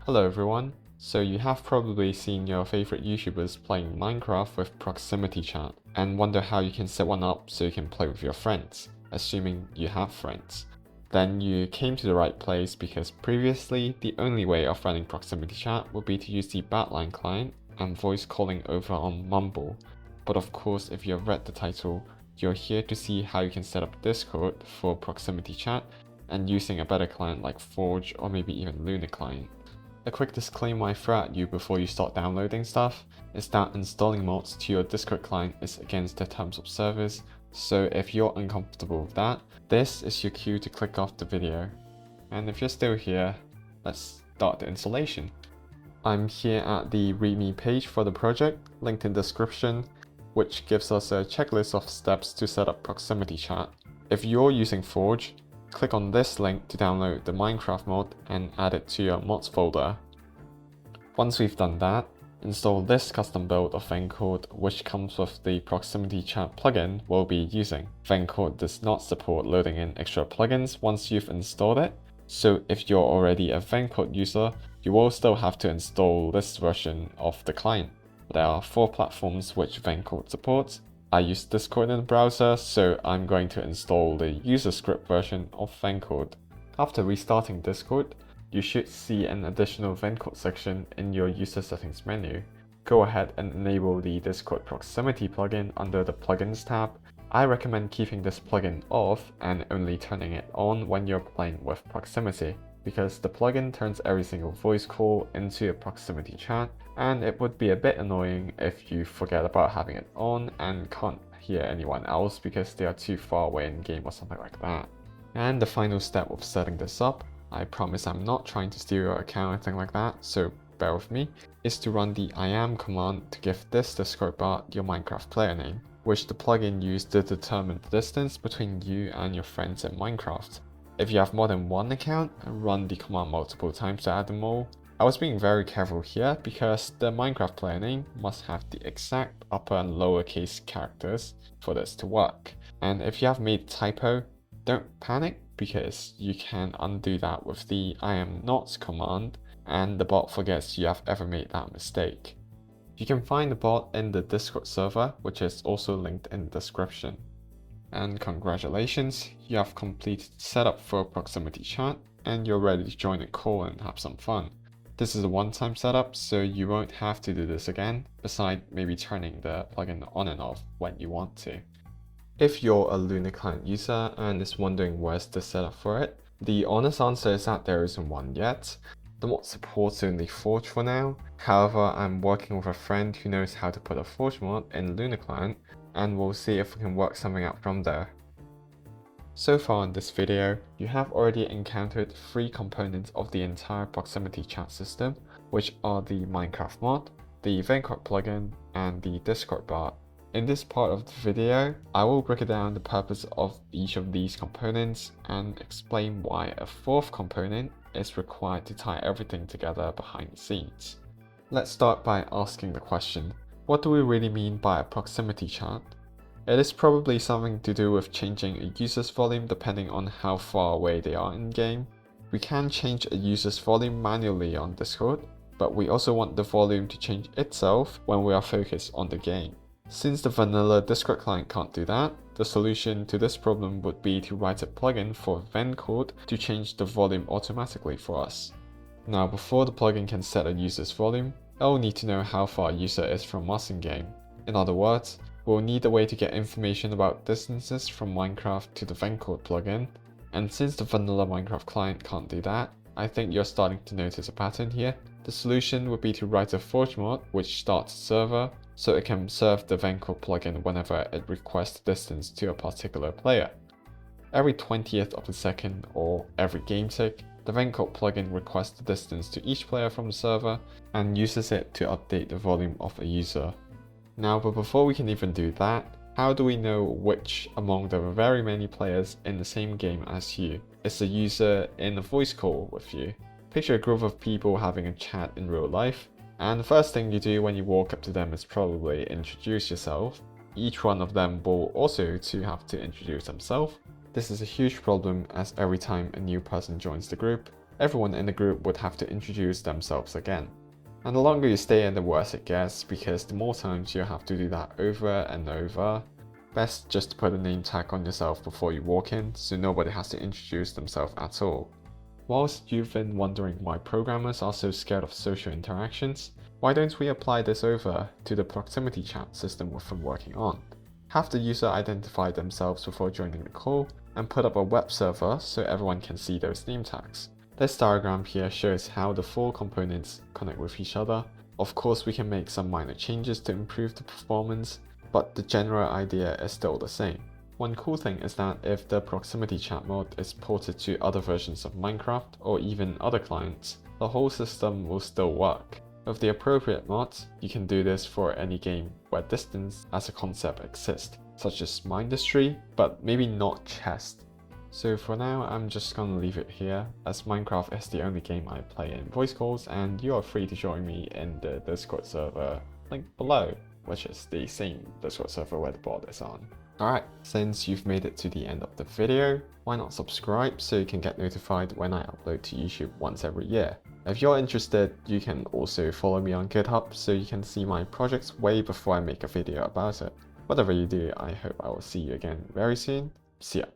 Hello everyone. So you have probably seen your favorite YouTubers playing Minecraft with proximity chat and wonder how you can set one up so you can play with your friends, assuming you have friends. Then you came to the right place because previously the only way of running proximity chat would be to use the Battline client and voice calling over on Mumble. But of course, if you have read the title, you're here to see how you can set up Discord for proximity chat and using a better client like Forge or maybe even Lunar Client. A quick disclaimer I throw at you before you start downloading stuff is that installing mods to your Discord client is against the terms of service, so if you're uncomfortable with that, this is your cue to click off the video. And if you're still here, let's start the installation. I'm here at the README page for the project, linked in the description, which gives us a checklist of steps to set up proximity chat. If you're using Forge, click on this link to download the Minecraft mod and add it to your mods folder. Once we've done that, install this custom build of Vencode, which comes with the proximity chat plugin we'll be using. Vencode does not support loading in extra plugins once you've installed it, so if you're already a Vencode user, you will still have to install this version of the client. There are 4 platforms which Vencode supports. I use Discord in the browser, so I'm going to install the user script version of Vencode. After restarting Discord, you should see an additional Vencode section in your user settings menu. Go ahead and enable the Discord proximity plugin under the plugins tab. I recommend keeping this plugin off and only turning it on when you're playing with proximity, because the plugin turns every single voice call into a proximity chat, and it would be a bit annoying if you forget about having it on and can't hear anyone else because they are too far away in game or something like that. And the final step of setting this up, I promise I'm not trying to steal your account or anything like that, so bear with me, is to run the IAM command to give this Discord bot your Minecraft player name, which the plugin used to determine the distance between you and your friends in Minecraft. If you have more than one account, run the command multiple times to add them all. I was being very careful here because the Minecraft player name must have the exact upper and lowercase characters for this to work. And if you have made a typo, don't panic because you can undo that with the IAM_not command and the bot forgets you have ever made that mistake. You can find the bot in the Discord server, which is also linked in the description. And congratulations, you have completed setup for proximity chat and you're ready to join a call and have some fun. This is a one-time setup, so you won't have to do this again, besides maybe turning the plugin on and off when you want to. If you're a Lunar Client user and is wondering where's the setup for it, the honest answer is that there isn't one yet. The mod supports only Forge for now. However, I'm working with a friend who knows how to put a Forge mod in Lunar Client, and we'll see if we can work something out from there. So far in this video, you have already encountered 3 components of the entire proximity chat system, which are the Minecraft mod, the Vencode plugin, and the Discord bot. In this part of the video, I will break down the purpose of each of these components and explain why a 4th component is required to tie everything together behind the scenes. Let's start by asking the question, what do we really mean by a proximity chat? It is probably something to do with changing a user's volume depending on how far away they are in game. We can change a user's volume manually on Discord, but we also want the volume to change itself when we are focused on the game. Since the vanilla Discord client can't do that, the solution to this problem would be to write a plugin for Vencode to change the volume automatically for us. Now, before the plugin can set a user's volume, I'll need to know how far a user is from us in game. In other words, we'll need a way to get information about distances from Minecraft to the Vencode plugin, and since the vanilla Minecraft client can't do that, I think you're starting to notice a pattern here. The solution would be to write a Forge mod which starts a server, so it can serve the Vencode plugin whenever it requests distance to a particular player. Every 20th of a second or every game tick, the Vencode plugin requests the distance to each player from the server and uses it to update the volume of a user. Now, but before we can even do that, how do we know which among the very many players in the same game as you is the user in a voice call with you? Picture a group of people having a chat in real life, and the first thing you do when you walk up to them is probably introduce yourself. Each one of them will also have to introduce themselves. This is a huge problem as every time a new person joins the group, everyone in the group would have to introduce themselves again. And the longer you stay in, the worse it gets, because the more times you have to do that over and over. Best just to put a name tag on yourself before you walk in, so nobody has to introduce themselves at all. Whilst you've been wondering why programmers are so scared of social interactions, why don't we apply this over to the proximity chat system we've been working on? Have the user identify themselves before joining the call, and put up a web server so everyone can see those name tags. This diagram here shows how the four components connect with each other. Of course, we can make some minor changes to improve the performance, but the general idea is still the same. One cool thing is that if the proximity chat mode is ported to other versions of Minecraft or even other clients, the whole system will still work. With the appropriate mods, you can do this for any game where distance as a concept exists, such as Mindustry, but maybe not chess. So for now, I'm just gonna leave it here, as Minecraft is the only game I play in voice calls, and you are free to join me in the Discord server link below, which is the same Discord server where the bot is on. Alright, since you've made it to the end of the video, why not subscribe so you can get notified when I upload to YouTube once every year. If you're interested, you can also follow me on Github so you can see my projects way before I make a video about it. Whatever you do, I hope I will see you again very soon. See ya.